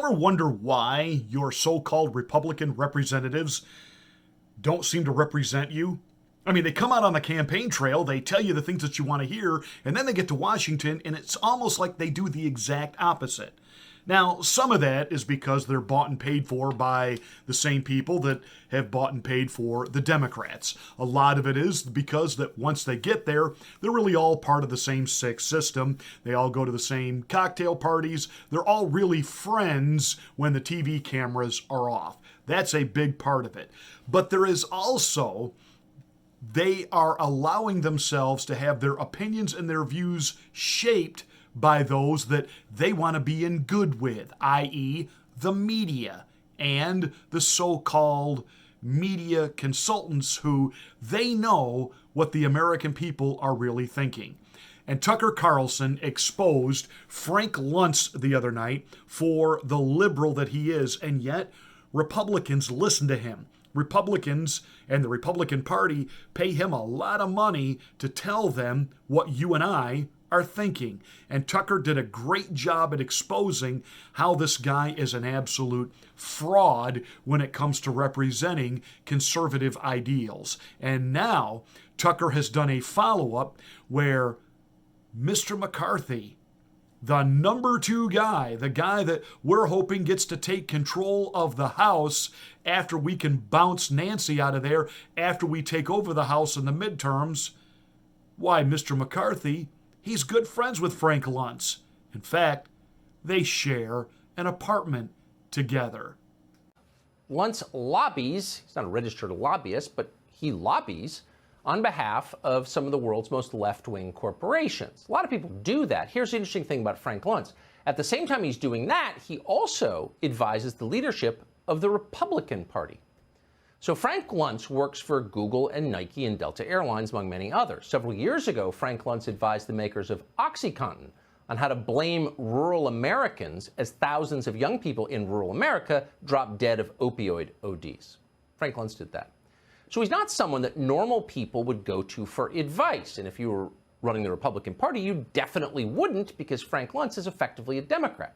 ever wonder why your so-called Republican representatives don't seem to represent you? I mean, they come out on the campaign trail, they tell you the things that you want to hear, and then they get to Washington, and it's almost like they do the exact opposite. Now, some of that is because they're bought and paid for by the same people that have bought and paid for the Democrats. A lot of it is because that once they get there, they're really all part of the same sick system. They all go to the same cocktail parties. They're all really friends when the TV cameras are off. That's a big part of it. But there is also, they are allowing themselves to have their opinions and their views shaped by those that they want to be in good with, i.e. the media and the so-called media consultants who they know what the American people are really thinking. And Tucker Carlson exposed Frank Luntz the other night for the liberal that he is, and yet Republicans listen to him. Republicans and the Republican Party pay him a lot of money to tell them what you and I are thinking. And Tucker did a great job at exposing how this guy is an absolute fraud when it comes to representing conservative ideals. And now Tucker has done a follow-up where Mr. McCarthy, the number 2 guy, the guy that we're hoping gets to take control of the House after we can bounce Nancy out of there, after we take over the House in the midterms, why, Mr. McCarthy, he's good friends with Frank Luntz. In fact, they share an apartment together. Luntz lobbies, he's not a registered lobbyist, but he lobbies on behalf of some of the world's most left-wing corporations. A lot of people do that. Here's the interesting thing about Frank Luntz. At the same time he's doing that, he also advises the leadership of the Republican Party. So Frank Luntz works for Google and Nike and Delta Airlines, among many others. Several years ago, Frank Luntz advised the makers of OxyContin on how to blame rural Americans as thousands of young people in rural America drop dead of opioid ODs. Frank Luntz did that. So he's not someone that normal people would go to for advice. And if you were running the Republican Party, you definitely wouldn't, because Frank Luntz is effectively a Democrat.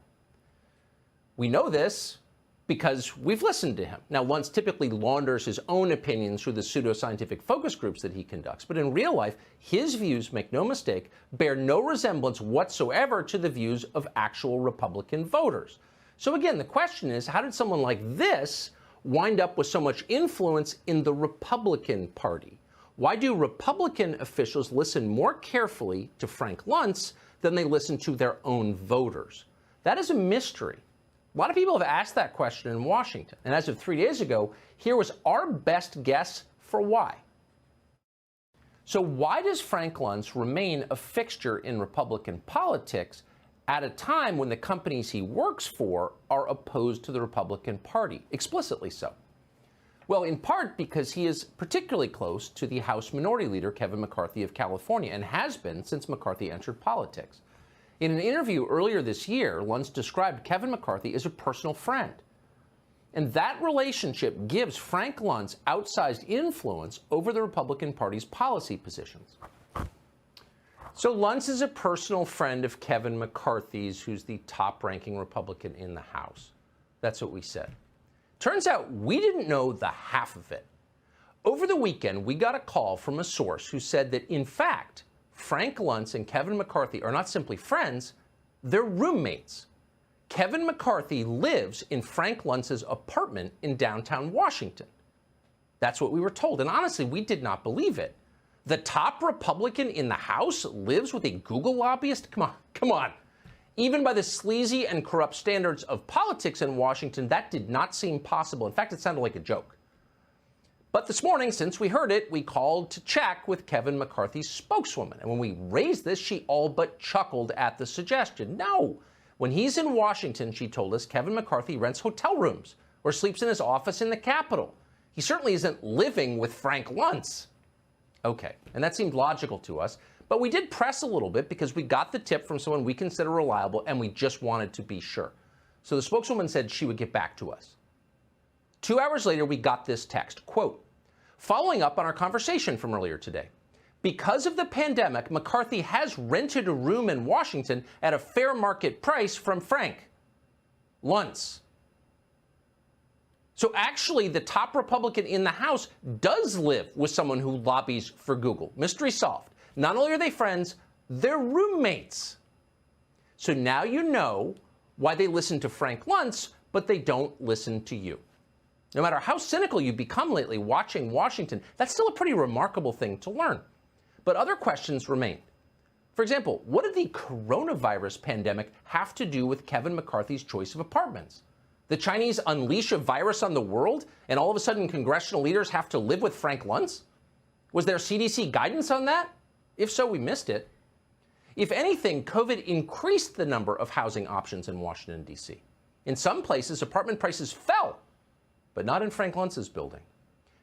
We know this because we've listened to him. Now, Luntz typically launders his own opinions through the pseudoscientific focus groups that he conducts. But in real life, his views, make no mistake, bear no resemblance whatsoever to the views of actual Republican voters. So again, the question is, how did someone like this wind up with so much influence in the Republican Party? Why do Republican officials listen more carefully to Frank Luntz than they listen to their own voters? That is a mystery. A lot of people have asked that question in Washington. And as of 3 days ago, here was our best guess for why. So why does Frank Luntz remain a fixture in Republican politics at a time when the companies he works for are opposed to the Republican Party, explicitly so? Well, in part because he is particularly close to the House Minority Leader, Kevin McCarthy of California, and has been since McCarthy entered politics. In an interview earlier this year, Luntz described Kevin McCarthy as a personal friend. And that relationship gives Frank Luntz outsized influence over the Republican Party's policy positions. So Luntz is a personal friend of Kevin McCarthy's, who's the top-ranking Republican in the House. That's what we said. Turns out we didn't know the half of it. Over the weekend, we got a call from a source who said that, in fact, Frank Luntz and Kevin McCarthy are not simply friends, they're roommates. Kevin McCarthy lives in Frank Luntz's apartment in downtown Washington. That's what we were told, and honestly, we did not believe it. The top Republican in the House lives with a Google lobbyist? Come on. Even by the sleazy and corrupt standards of politics in Washington, that did not seem possible. In fact, it sounded like a joke. But this morning, since we heard it, we called to check with Kevin McCarthy's spokeswoman. And when we raised this, she all but chuckled at the suggestion. No, when he's in Washington, she told us, Kevin McCarthy rents hotel rooms or sleeps in his office in the Capitol. He certainly isn't living with Frank Luntz. Okay, and that seemed logical to us. But we did press a little bit because we got the tip from someone we consider reliable, and we just wanted to be sure. So the spokeswoman said she would get back to us. 2 hours later, we got this text, quote, following up on our conversation from earlier today. Because of the pandemic, McCarthy has rented a room in Washington at a fair market price from Frank. Luntz. So actually, the top Republican in the House does live with someone who lobbies for Google. Mystery solved. Not only are they friends, they're roommates. So now you know why they listen to Frank Luntz, but they don't listen to you. No matter how cynical you've become lately watching Washington, that's still a pretty remarkable thing to learn. But other questions remain. For example, what did the coronavirus pandemic have to do with Kevin McCarthy's choice of apartments? The Chinese unleash a virus on the world, and all of a sudden congressional leaders have to live with Frank Luntz? Was there CDC guidance on that? If so, we missed it. If anything, COVID increased the number of housing options in Washington, D.C. In some places, apartment prices fell, but not in Frank Luntz's building.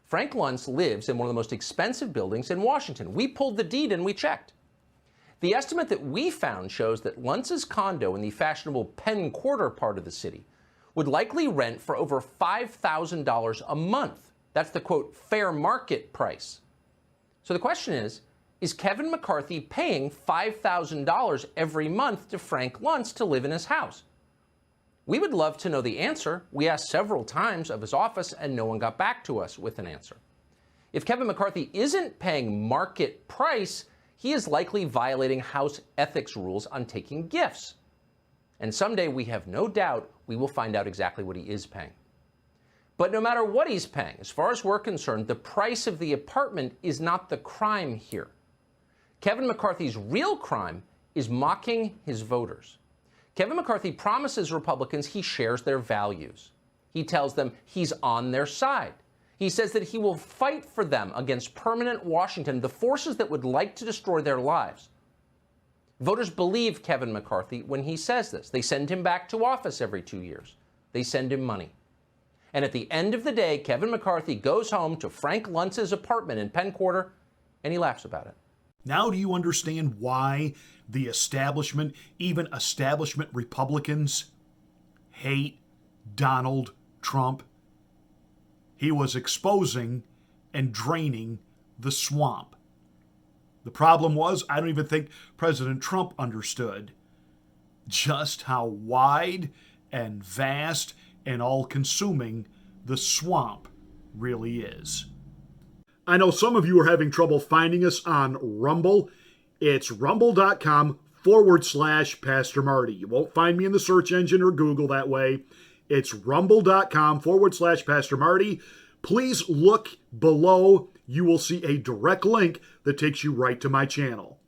Frank Luntz lives in one of the most expensive buildings in Washington. We pulled the deed and we checked. The estimate that we found shows that Luntz's condo in the fashionable Penn Quarter part of the city would likely rent for over $5,000 a month. That's the, quote, fair market price. So the question is Kevin McCarthy paying $5,000 every month to Frank Luntz to live in his house? We would love to know the answer. We asked several times of his office, and no one got back to us with an answer. If Kevin McCarthy isn't paying market price, he is likely violating House ethics rules on taking gifts. And someday, we have no doubt, we will find out exactly what he is paying. But no matter what he's paying, as far as we're concerned, the price of the apartment is not the crime here. Kevin McCarthy's real crime is mocking his voters. Kevin McCarthy promises Republicans he shares their values. He tells them he's on their side. He says that he will fight for them against permanent Washington, the forces that would like to destroy their lives. Voters believe Kevin McCarthy when he says this. They send him back to office every 2 years. They send him money. And at the end of the day, Kevin McCarthy goes home to Frank Luntz's apartment in Penn Quarter, and he laughs about it. Now do you understand why the establishment, even establishment Republicans, hate Donald Trump? He was exposing and draining the swamp. The problem was, I don't even think President Trump understood just how wide and vast and all-consuming the swamp really is. I know some of you are having trouble finding us on Rumble. It's rumble.com/Pastor Marty. You won't find me in the search engine or Google that way. It's rumble.com/Pastor Marty. Please look below. You will see a direct link that takes you right to my channel.